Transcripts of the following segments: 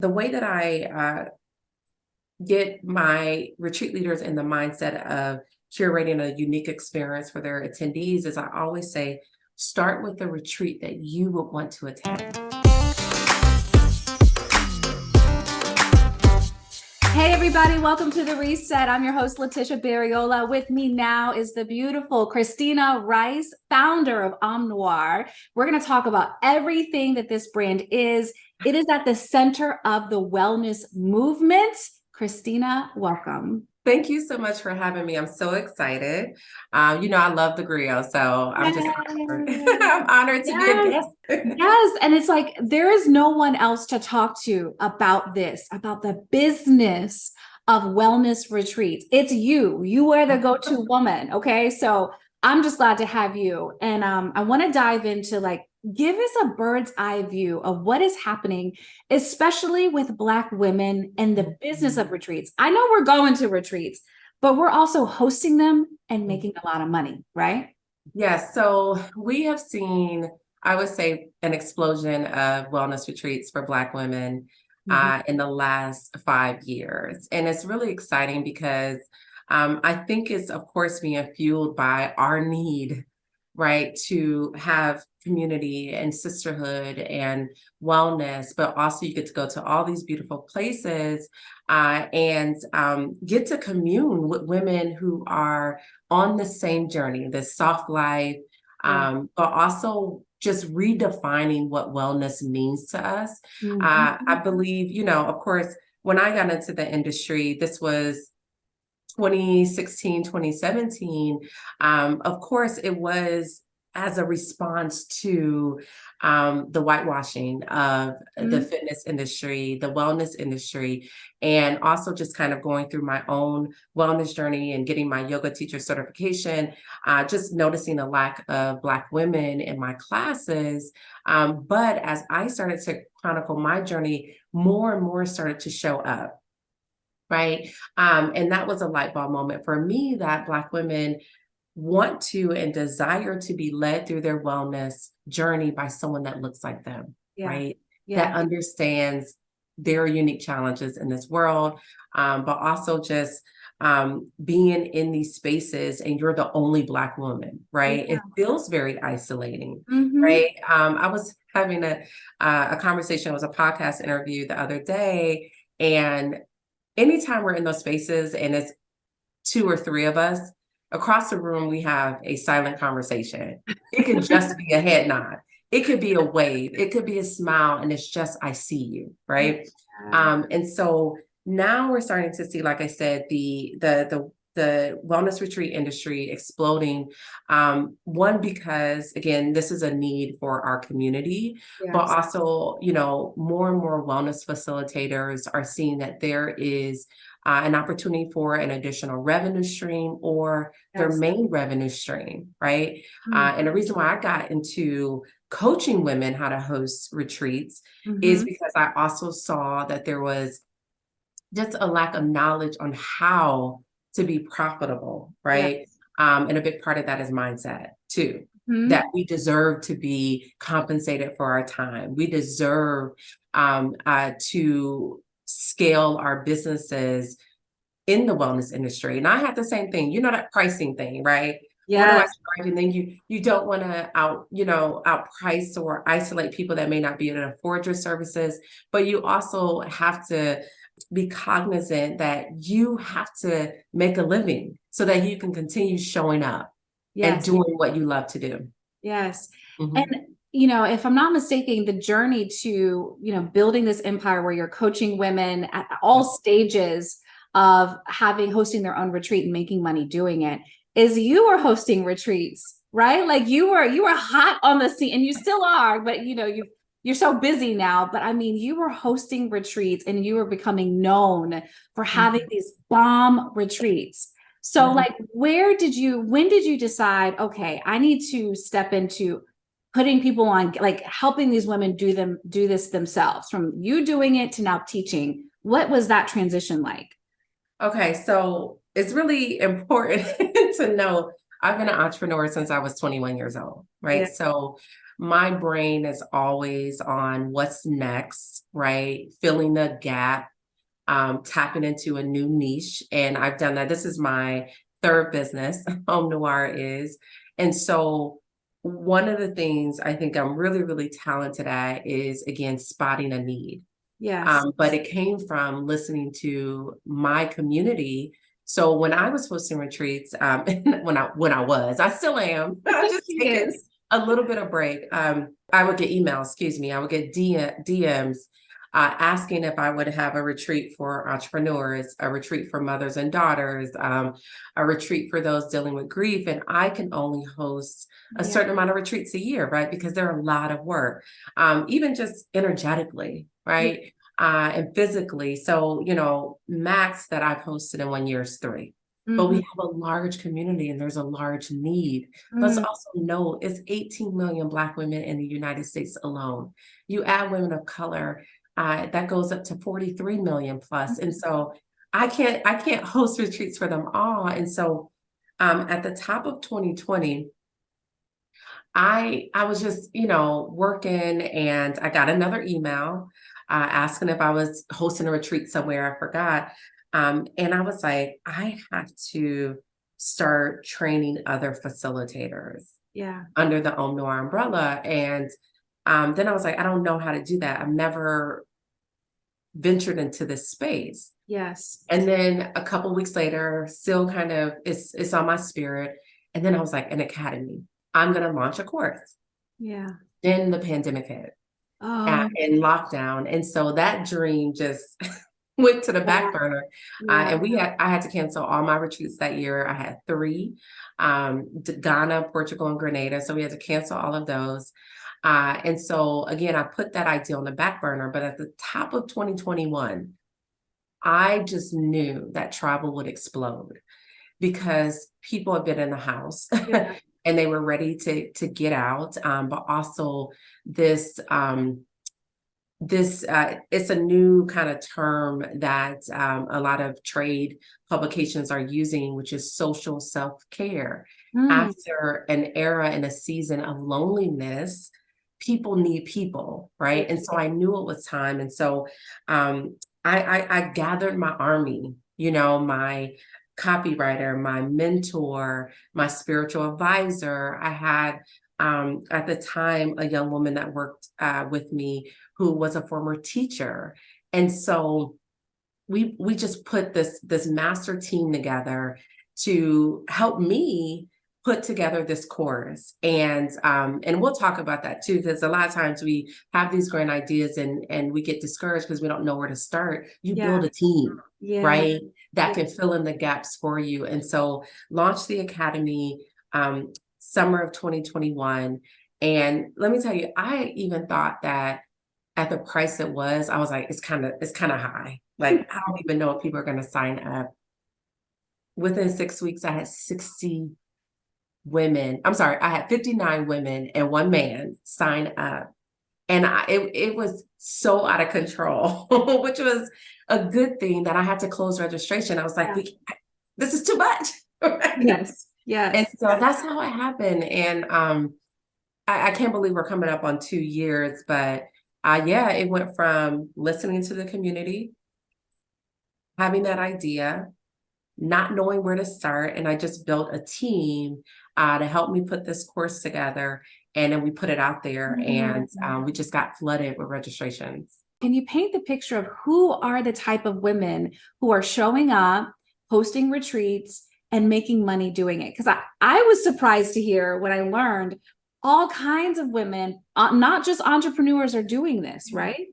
The way that I get my retreat leaders in the mindset of curating a unique experience for their attendees is I always say, start with the retreat that you would want to attend. Hey everybody, welcome to The Reset. I'm your host, Letitia Barriola. With me now is the beautiful Christina Rice, founder of Homme Noir. We're going to talk about everything that this brand is. It is at the center of the wellness movement. Christina, welcome. Thank you so much for having me. I'm so excited. I love the griot, so I'm just honored. I'm honored to be a guest. Yes. And it's like, there is no one else to talk to about this, about the business of wellness retreats. It's you. You are the go-to woman. Okay. So I'm just glad to have you. And I want to dive into give us a bird's eye view of what is happening, especially with Black women and the business of retreats. I know we're going to retreats, but we're also hosting them and making a lot of money, right? Yes. So we have seen, I would say, an explosion of wellness retreats for Black women in the last 5 years. And it's really exciting because I think it's, of course, being fueled by our need, right, to have community and sisterhood and wellness, but also you get to go to all these beautiful places and get to commune with women who are on the same journey, this soft life, but also just redefining what wellness means to us. I believe, of course, when I got into the industry, this was 2016, 2017, of course, it was as a response to the whitewashing of the fitness industry, the wellness industry, and also just kind of going through my own wellness journey and getting my yoga teacher certification, just noticing a lack of Black women in my classes. But as I started to chronicle my journey, more and more started to show up. Right. And that was a light bulb moment for me that Black women want to and desire to be led through their wellness journey by someone that looks like them, right? That understands their unique challenges in this world, but also just being in these spaces and you're the only Black woman, right? It feels very isolating, right? I was having a conversation, it was a podcast interview the other day, and anytime we're in those spaces and it's 2 or 3 of us, across the room, we have a silent conversation. It could just be a head nod. It could be a wave. It could be a smile. And it's just, I see you, right? And so now we're starting to see, like I said, the wellness retreat industry exploding. One, because again, this is a need for our community, but also, more and more wellness facilitators are seeing that there is an opportunity for an additional revenue stream or their main revenue stream, right? And the reason why I got into coaching women how to host retreats is because I also saw that there was just a lack of knowledge on how to be profitable, right? And a big part of that is mindset too, that we deserve to be compensated for our time. We deserve to scale our businesses in the wellness industry. And I had the same thing, that pricing thing, right? What do I charge? And then you don't want to outprice or isolate people that may not be able to afford your services, but you also have to be cognizant that you have to make a living so that you can continue showing up and doing what you love to do. Yes. And if I'm not mistaken, the journey to, building this empire where you're coaching women at all stages of hosting their own retreat and making money doing it is you were hosting retreats, right? Like you were hot on the scene and you still are, but you're so busy now. But I mean, you were hosting retreats and you were becoming known for having these bomb retreats. So when did you decide, okay, I need to step into putting people on, helping these women do this themselves, from you doing it to now teaching? What was that transition like? Okay, so it's really important to know I've been an entrepreneur since I was 21 years old, right? So my brain is always on what's next, right? Filling the gap, tapping into a new niche. And I've done that. This is my third business, Home Noir is. And so one of the things I think I'm really, really talented at is, again, spotting a need. Yes. But it came from listening to my community. So when I was hosting retreats, I still am, I just taking Yes. a little bit of break. I would get emails, excuse me, I would get DMs asking if I would have a retreat for entrepreneurs, a retreat for mothers and daughters, a retreat for those dealing with grief. And I can only host a certain amount of retreats a year, right? Because they're a lot of work, even just energetically, right? And physically. So, max that I've hosted in 1 year is 3. But we have a large community and there's a large need. Let's also know it's 18 million Black women in the United States alone. You add women of color, that goes up to 43 million plus. And so I can't host retreats for them all. And so at the top of 2020, I was just, working, and I got another email asking if I was hosting a retreat somewhere. I forgot. And I was like, I have to start training other facilitators Yeah. under the Om Noir umbrella. And then I was like, I don't know how to do that. I've never ventured into this space. Yes. And then a couple weeks later, still kind of it's on my spirit. And then I was like, an academy. I'm going to launch a course. Yeah. Then the pandemic hit and lockdown. And so that dream just went to the back burner. And I had to cancel all my retreats that year. I had 3, Ghana, Portugal, and Grenada. So we had to cancel all of those. And so again, I put that idea on the back burner, but at the top of 2021, I just knew that travel would explode because people have been in the house. Yeah. And they were ready to get out, but also this it's a new kind of term that a lot of trade publications are using, which is social self-care. After an era and a season of loneliness, people need people, right? And so I knew it was time. And so I gathered my army, my copywriter, my mentor, my spiritual advisor. I had at the time a young woman that worked with me who was a former teacher. And so we just put this master team together to help me put together this course. And we'll talk about that too, because a lot of times we have these grand ideas and we get discouraged because we don't know where to start. You build a team, right? That can fill in the gaps for you. And so launch the academy summer of 2021. And let me tell you, I even thought that at the price it was, I was like, it's kind of high. Like, I don't even know if people are going to sign up. Within 6 weeks, I had 60 women. I'm sorry, I had 59 women and 1 man sign up. And it was so out of control, which was a good thing that I had to close registration. I was like, this is too much. Yes. Yes. And so that's how it happened. And I can't believe we're coming up on 2 years, but it went from listening to the community, having that idea, not knowing where to start. And I just built a team to help me put this course together. And then we put it out there and we just got flooded with registrations. Can you paint the picture of who are the type of women who are showing up, hosting retreats, and making money doing it? Because I was surprised to hear when I learned all kinds of women, not just entrepreneurs, are doing this, right?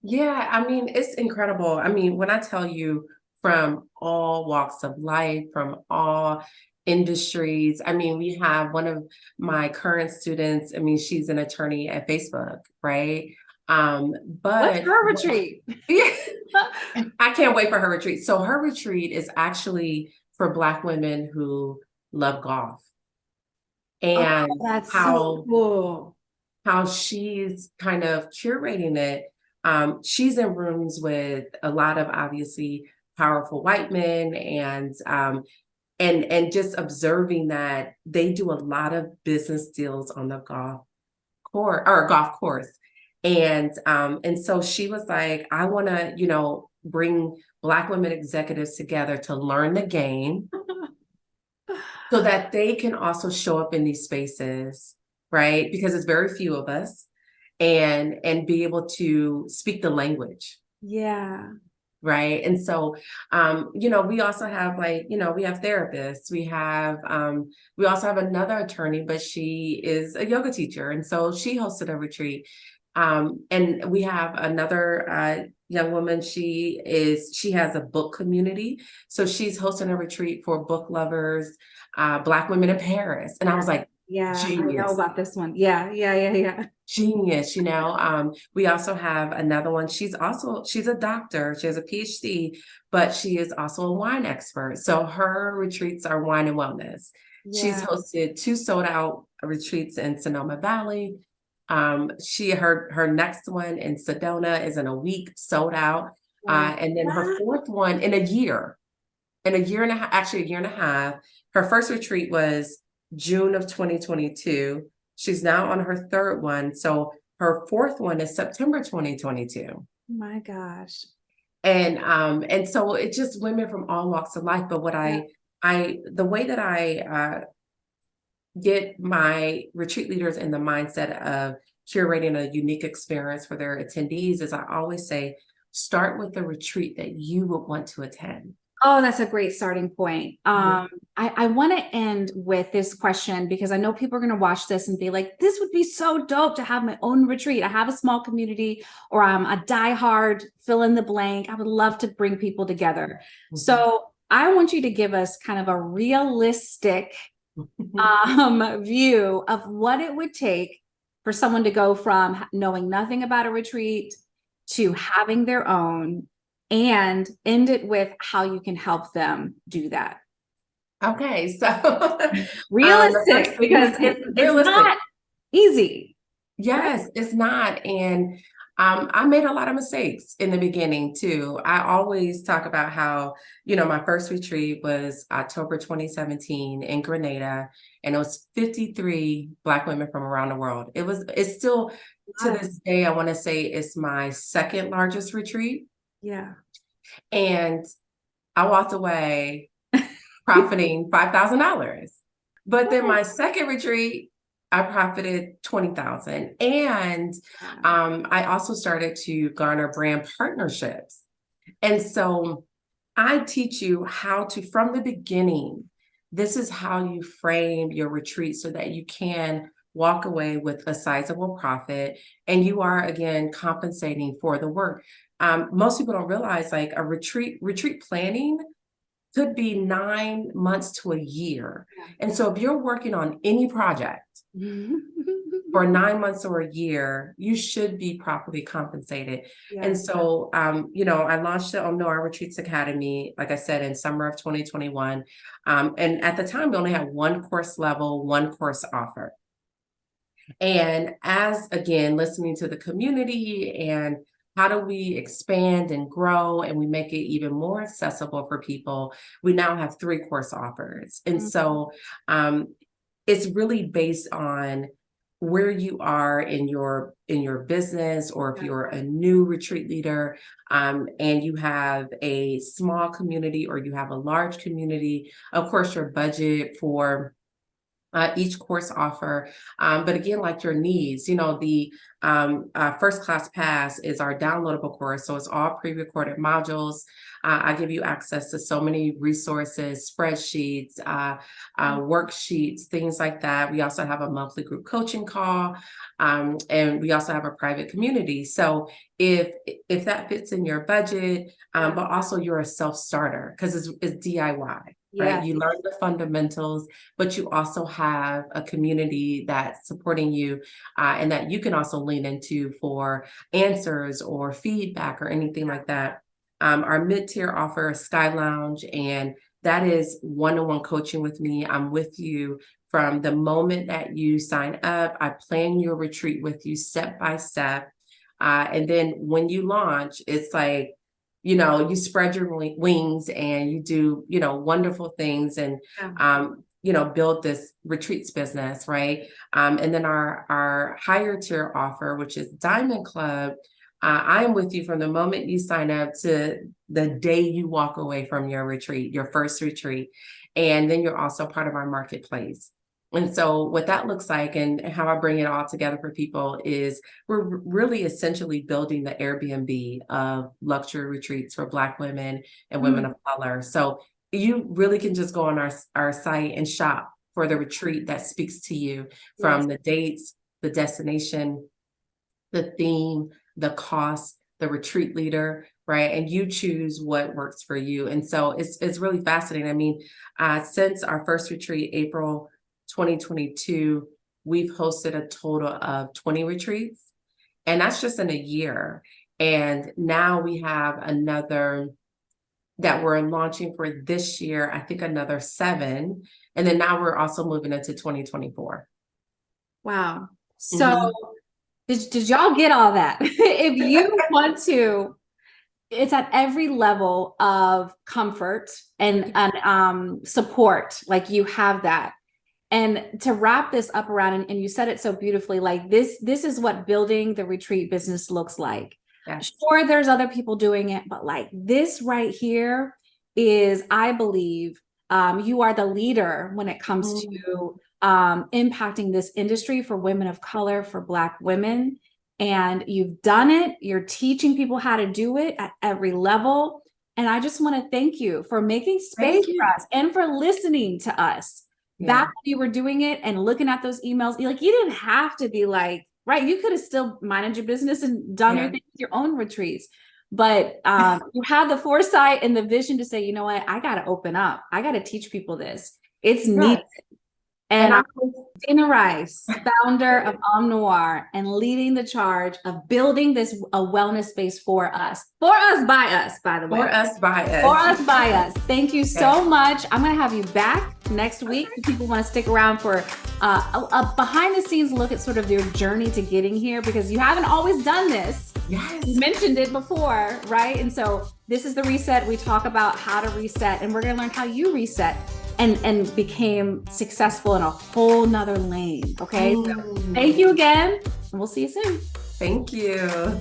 Yeah, I mean, it's incredible. I mean, when I tell you, from all walks of life, from all industries. I mean, we have one of my current students, I mean, she's an attorney at Facebook, right? But What's her retreat? I can't wait for her retreat. So her retreat is actually for Black women who love golf. And that's so cool. How she's kind of curating it. She's in rooms with a lot of obviously powerful white men and just observing that they do a lot of business deals on the golf course or golf course. And so she was like, I want to, bring Black women executives together to learn the game so that they can also show up in these spaces, right? Because it's very few of us, and be able to speak the language. Yeah. Right. And so, we also have we have therapists, we also have another attorney, but she is a yoga teacher. And so she hosted a retreat. And we have another young woman. She has a book community. So she's hosting a retreat for book lovers, Black women in Paris. And I was like, Yeah, I know genius. about this one. Yeah. Genius. We also have another one. She's a doctor. She has a PhD, but she is also a wine expert. So her retreats are wine and wellness. She's Yeah. hosted 2 sold out retreats in Sonoma Valley. Her next one in Sedona is in a week, sold out. Wow. And then her fourth one in a year and a year and a half. Her first retreat was June of 2022. She's now on her third one. So her fourth one is September 2022. Oh my gosh. And so it's just women from all walks of life. But the way that I get my retreat leaders in the mindset of curating a unique experience for their attendees is I always say, start with the retreat that you would want to attend. Oh, that's a great starting point. I want to end with this question because I know people are going to watch this and be like, this would be so dope to have my own retreat. I have a small community, or I'm a diehard fill in the blank. I would love to bring people together. So I want you to give us kind of a realistic view of what it would take for someone to go from knowing nothing about a retreat to having their own, and end it with how you can help them do that. Okay, so realistic, because it's not easy. Yes, it's not. And I made a lot of mistakes in the beginning too. I always talk about how, my first retreat was October 2017 in Grenada, and it was 53 Black women from around the world. It's still to this day, I want to say it's my second largest retreat. Yeah. And I walked away profiting $5,000. But then my second retreat, I profited $20,000. And I also started to garner brand partnerships. And so I teach you how to, from the beginning, this is how you frame your retreat so that you can walk away with a sizable profit, and you are, again, compensating for the work. Most people don't realize, like, a retreat planning could be 9 months to a year. And so if you're working on any project for 9 months or a year, you should be properly compensated. Yeah. And so, I launched the Omnoir Retreats Academy, like I said, in summer of 2021. And at the time, we only had 1 course level, 1 course offer. And as, again, listening to the community and how do we expand and grow and we make it even more accessible for people, we now have 3 course offers. And so it's really based on where you are in your business, or if you're a new retreat leader, and you have a small community or you have a large community, of course, your budget for each course offer. But again, like your needs, the First Class Pass is our downloadable course. So it's all pre-recorded modules. I give you access to so many resources, spreadsheets, worksheets, things like that. We also have a monthly group coaching call, and we also have a private community. So if that fits in your budget, but also you're a self-starter, because it's DIY. Right. You learn the fundamentals, but you also have a community that's supporting you, and that you can also lean into for answers or feedback or anything like that. Our mid-tier offer is Sky Lounge, and that is one-on-one coaching with me. I'm with you from the moment that you sign up. I plan your retreat with you step by step. And then when you launch, it's like, you spread your wings and you do, wonderful things. And build this retreats business, right? And then our higher tier offer, which is Diamond Club, I am with you from the moment you sign up to the day you walk away from your retreat, your first retreat. And then you're also part of our marketplace. And so what that looks like and how I bring it all together for people is we're really essentially building the Airbnb of luxury retreats for Black women and women of color. So you really can just go on our site and shop for the retreat that speaks to you, from the dates, the destination, the theme, the cost, the retreat leader, right? And you choose what works for you. And so it's really fascinating. I mean, since our first retreat, April 2022, we've hosted a total of 20 retreats, and that's just in a year. And now we have another that we're launching for this year, I think another 7. And then now we're also moving into 2024. Wow. So did y'all get all that? If you want to, it's at every level of comfort and support, like you have that. And to wrap this up around, and you said it so beautifully, like this is what building the retreat business looks like. Yes. Sure, there's other people doing it, but like this right here is, I believe, you are the leader when it comes to impacting this industry for women of color, for Black women. And you've done it. You're teaching people how to do it at every level. And I just want to thank you for making space for us and for listening to us. Back when you were doing it and looking at those emails, like you didn't have to be like, right, you could have still minded your business and done your thing with your own retreats. But you had the foresight and the vision to say, you know what, I got to open up. I got to teach people this. It's needed. And I'm Dana Rice, founder of Omnoir, and leading the charge of building a wellness space for us, by us, by the way. For us, by us. For us, by us. Thank you so much. I'm going to have you back next week if people want to stick around for a behind the scenes look at sort of their journey to getting here, because you haven't always done this. Yes. You mentioned it before, right? And so this is the reset. We talk about how to reset, and we're going to learn how you reset and became successful in a whole nother lane. Okay. So thank you again, and we'll see you soon. Thank you.